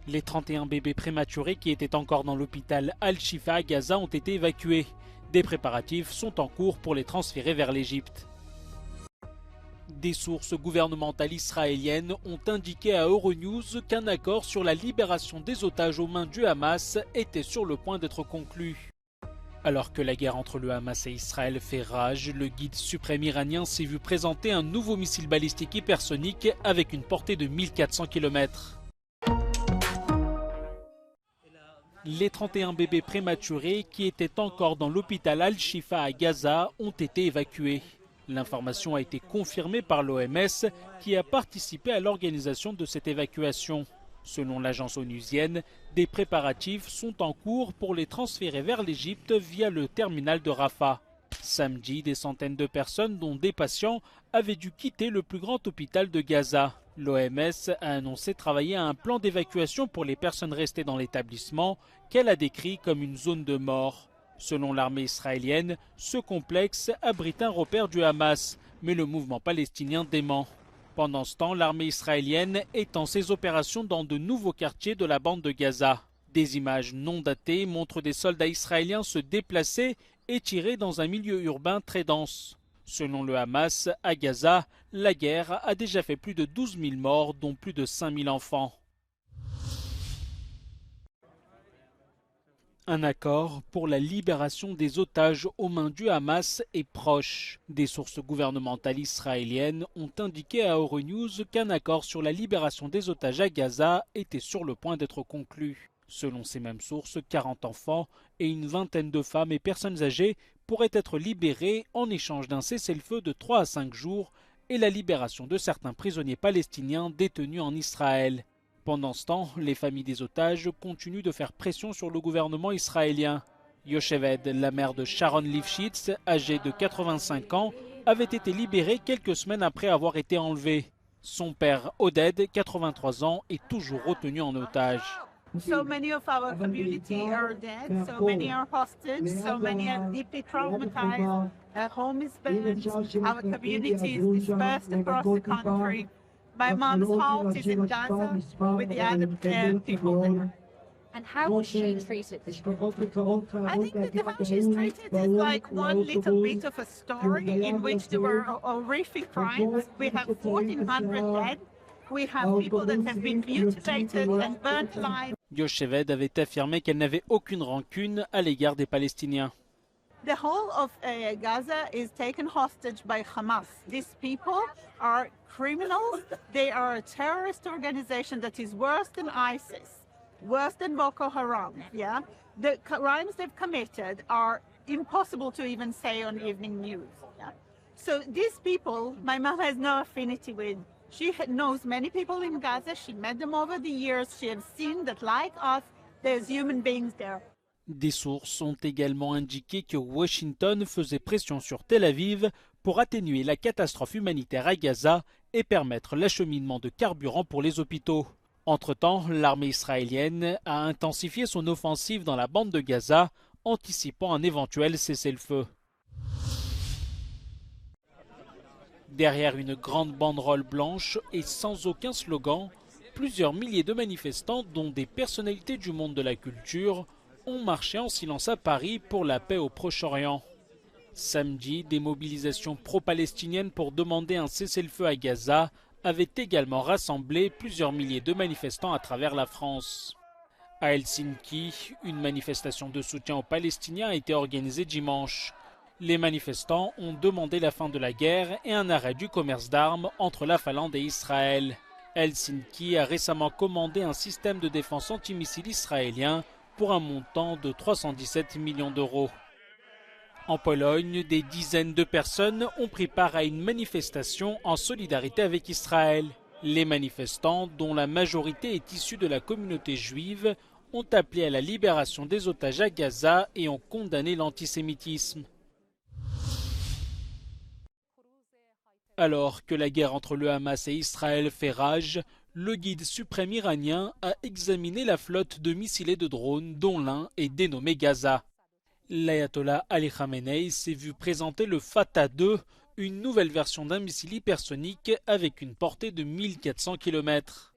Les 31 bébés prématurés qui étaient encore dans l'hôpital Al-Shifa à Gaza ont été évacués. Des préparatifs sont en cours pour les transférer vers l'Égypte. Des sources gouvernementales israéliennes ont indiqué à Euronews qu'un accord sur la libération des otages aux mains du Hamas était sur le point d'être conclu. Alors que la guerre entre le Hamas et Israël fait rage, le guide suprême iranien s'est vu présenter un nouveau missile balistique hypersonique avec une portée de 1400 km. Les 31 bébés prématurés qui étaient encore dans l'hôpital Al-Shifa à Gaza ont été évacués. L'information a été confirmée par l'OMS qui a participé à l'organisation de cette évacuation. Selon l'agence onusienne, des préparatifs sont en cours pour les transférer vers l'Égypte via le terminal de Rafah. Samedi, des centaines de personnes, dont des patients, avaient dû quitter le plus grand hôpital de Gaza. L'OMS a annoncé travailler à un plan d'évacuation pour les personnes restées dans l'établissement, qu'elle a décrit comme une zone de mort. Selon l'armée israélienne, ce complexe abrite un repère du Hamas, mais le mouvement palestinien dément. Pendant ce temps, l'armée israélienne étend ses opérations dans de nouveaux quartiers de la bande de Gaza. Des images non datées montrent des soldats israéliens se déplacer et tirer dans un milieu urbain très dense. Selon le Hamas, à Gaza, la guerre a déjà fait plus de 12 000 morts, dont plus de 5 000 enfants. Un accord pour la libération des otages aux mains du Hamas est proche. Des sources gouvernementales israéliennes ont indiqué à Euronews qu'un accord sur la libération des otages à Gaza était sur le point d'être conclu. Selon ces mêmes sources, 40 enfants et une vingtaine de femmes et personnes âgées pourraient être libérés en échange d'un cessez-le-feu de 3 à 5 jours et la libération de certains prisonniers palestiniens détenus en Israël. Pendant ce temps, les familles des otages continuent de faire pression sur le gouvernement israélien. Yocheved, la mère de Sharon Lifshitz, âgée de 85 ans, avait été libérée quelques semaines après avoir été enlevée. Son père, Oded, 83 ans, est toujours retenu en otage. So many of our community are dead, so many are hostage, so many are deeply traumatized. Our home is burned, our community is dispersed across the country. My mom's house is in Gaza with the other people there. And how was she treated? I think that how she's treated is like one little bit of a story in which there were horrific crimes. We have 1,400 dead. We have people that have been mutilated and burnt alive. Yocheved avait affirmé qu'elle n'avait aucune rancune à l'égard des Palestiniens. The whole of Gaza is taken hostage by Hamas. These people are criminals. They are a terrorist organization that is worse than ISIS, worse than Boko Haram. Yeah, the crimes they've committed are impossible to even say on evening news. Yeah? So these people, my mom has no affinity with. She knows many people in Gaza. She met them over the years. She has seen that, like us, there's human beings there. Des sources ont également indiqué que Washington faisait pression sur Tel Aviv pour atténuer la catastrophe humanitaire à Gaza et permettre l'acheminement de carburant pour les hôpitaux. Entre-temps, l'armée israélienne a intensifié son offensive dans la bande de Gaza, anticipant un éventuel cessez-le-feu. Derrière une grande banderole blanche et sans aucun slogan, plusieurs milliers de manifestants, dont des personnalités du monde de la culture, ont marché en silence à Paris pour la paix au Proche-Orient. Samedi, des mobilisations pro-palestiniennes pour demander un cessez-le-feu à Gaza avaient également rassemblé plusieurs milliers de manifestants à travers la France. À Helsinki, une manifestation de soutien aux Palestiniens a été organisée dimanche. Les manifestants ont demandé la fin de la guerre et un arrêt du commerce d'armes entre la Finlande et Israël. Helsinki a récemment commandé un système de défense antimissile israélien pour un montant de 317 millions d'euros. En Pologne, des dizaines de personnes ont pris part à une manifestation en solidarité avec Israël. Les manifestants, dont la majorité est issue de la communauté juive, ont appelé à la libération des otages à Gaza et ont condamné l'antisémitisme. Alors que la guerre entre le Hamas et Israël fait rage, le guide suprême iranien a examiné la flotte de missiles et de drones dont l'un est dénommé Gaza. L'ayatollah Ali Khamenei s'est vu présenter le Fatah 2, une nouvelle version d'un missile hypersonique avec une portée de 1400 km.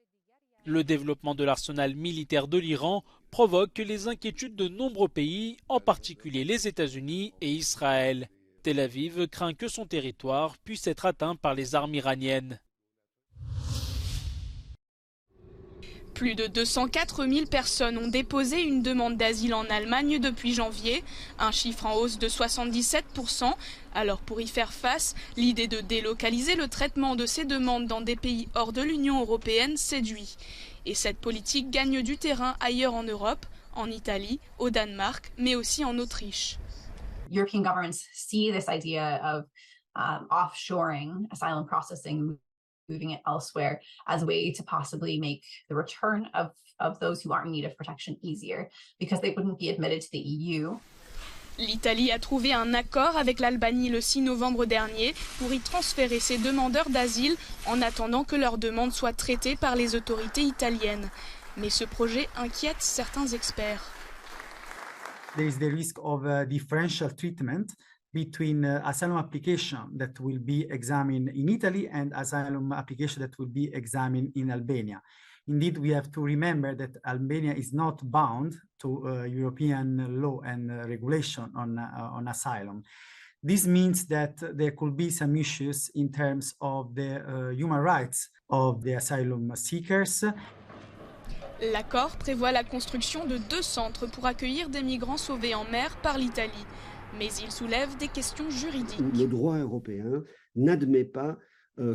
Le développement de l'arsenal militaire de l'Iran provoque les inquiétudes de nombreux pays, en particulier les États-Unis et Israël. Tel Aviv craint que son territoire puisse être atteint par les armes iraniennes. Plus de 204 000 personnes ont déposé une demande d'asile en Allemagne depuis janvier, un chiffre en hausse de 77%. Alors pour y faire face, l'idée de délocaliser le traitement de ces demandes dans des pays hors de l'Union européenne séduit. Et cette politique gagne du terrain ailleurs en Europe, en Italie, au Danemark, mais aussi en Autriche. European governments see this idea of offshoring asylum processing, moving it elsewhere, as a way to possibly make the return of those who are in need of protection easier, because they wouldn't be admitted to the EU. L'Italie a trouvé un accord avec l'Albanie le 6 novembre dernier pour y transférer ses demandeurs d'asile en attendant que leurs demandes soient traitées par les autorités italiennes. Mais ce projet inquiète certains experts. There is the risk of differential treatment between asylum application that will be examined in Italy and asylum application that will be examined in Albania. Indeed, we have to remember that Albania is not bound to European law and regulation on asylum. This means that there could be some issues in terms of the human rights of the asylum seekers. L'accord prévoit la construction de 2 centres pour accueillir des migrants sauvés en mer par l'Italie. Mais il soulève des questions juridiques. Le droit européen n'admet pas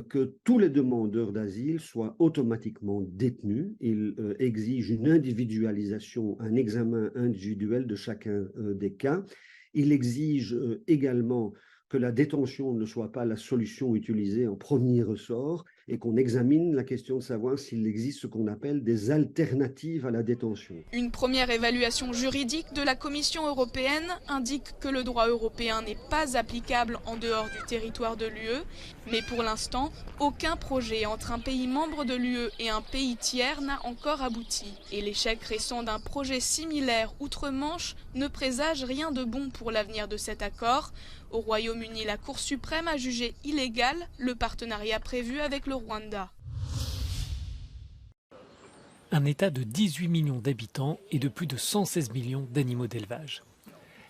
que tous les demandeurs d'asile soient automatiquement détenus. Il exige une individualisation, un examen individuel de chacun des cas. Il exige également que la détention ne soit pas la solution utilisée en premier ressort et qu'on examine la question de savoir s'il existe ce qu'on appelle des alternatives à la détention. Une première évaluation juridique de la Commission européenne indique que le droit européen n'est pas applicable en dehors du territoire de l'UE, mais pour l'instant, aucun projet entre un pays membre de l'UE et un pays tiers n'a encore abouti. Et l'échec récent d'un projet similaire outre-Manche ne présage rien de bon pour l'avenir de cet accord. Au Royaume-Uni, la Cour suprême a jugé illégal le partenariat prévu avec le Rwanda. Un État de 18 millions d'habitants et de plus de 116 millions d'animaux d'élevage.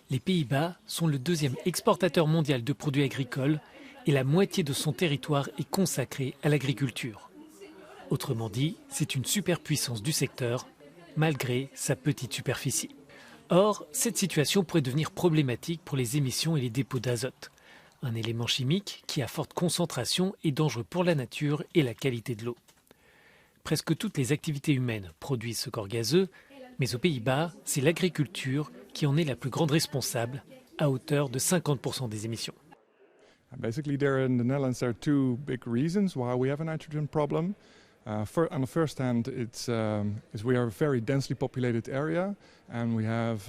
Les Pays-Bas sont le 2e exportateur mondial de produits agricoles et la moitié de son territoire est consacrée à l'agriculture. Autrement dit, c'est une superpuissance du secteur, malgré sa petite superficie. Or, cette situation pourrait devenir problématique pour les émissions et les dépôts d'azote, un élément chimique qui, à forte concentration, est dangereux pour la nature et la qualité de l'eau. Presque toutes les activités humaines produisent ce corps gazeux, mais aux Pays-Bas, c'est l'agriculture qui en est la plus grande responsable, à hauteur de 50% des émissions. Basically, in the Netherlands, there are 2 big reasons why we have a nitrogen problem. On the first hand, is we are a very densely populated area, and we have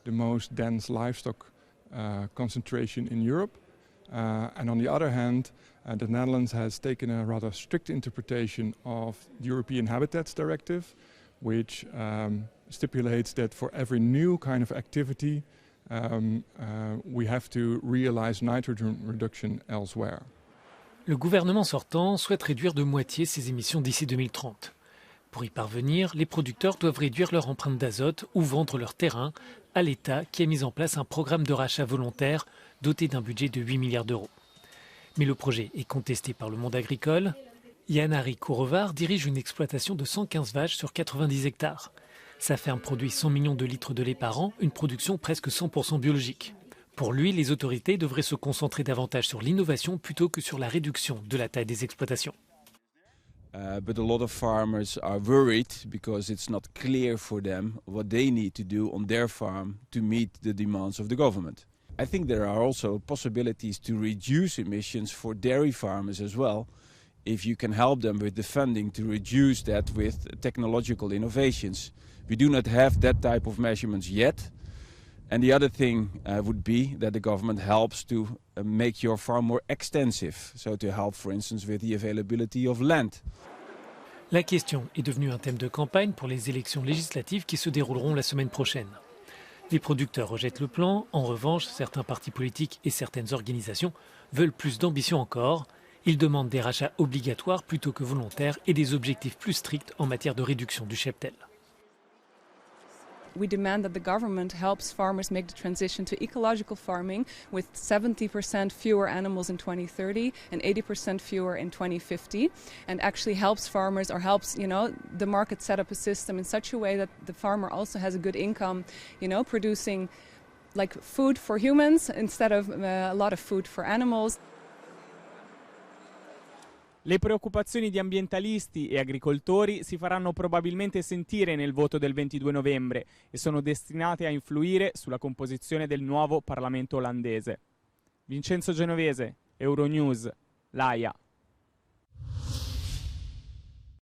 the most dense livestock concentration in Europe. And on the other hand, the Netherlands has taken a rather strict interpretation of the European Habitats Directive, which stipulates that for every new kind of activity, we have to realize nitrogen reduction elsewhere. Le gouvernement sortant souhaite réduire de moitié ses émissions d'ici 2030. Pour y parvenir, les producteurs doivent réduire leur empreinte d'azote ou vendre leur terrain à l'État qui a mis en place un programme de rachat volontaire doté d'un budget de 8 milliards d'euros. Mais le projet est contesté par le monde agricole. Jan-Ari Kourovar dirige une exploitation de 115 vaches sur 90 hectares. Sa ferme produit 100 millions de litres de lait par an, une production presque 100% biologique. Pour lui, les autorités devraient se concentrer davantage sur l'innovation plutôt que sur la réduction de la taille des exploitations. But a lot of farmers are worried because it's not clear for them what they need to do on their farm to meet the demands of the government. I think there are also possibilities to reduce emissions for dairy farmers as well, if you can help them with the funding to reduce that with technological innovations. We do not have that type of measurements yet. And the other thing would be that the government helps to make your farm more extensive. So to help, for instance, with the availability of land. La question est devenue un thème de campagne pour les élections législatives qui se dérouleront la semaine prochaine. Les producteurs rejettent le plan. En revanche, certains partis politiques et certaines organisations veulent plus d'ambition encore. Il demande des rachats obligatoires plutôt que volontaires et des objectifs plus stricts en matière de réduction du cheptel. We demand that the government helps farmers make the transition to ecological farming with 70% fewer animals in 2030 and 80% fewer in 2050, and actually helps farmers or helps, the market set up a system in such a way that the farmer also has a good income, producing like food for humans instead of a lot of food for animals. Le preoccupazioni di ambientalisti e agricoltori si faranno probabilmente sentire nel voto del 22 novembre e sono destinate a influire sulla composizione del nuovo Parlamento olandese. Vincenzo Genovese, Euronews, L'Aia.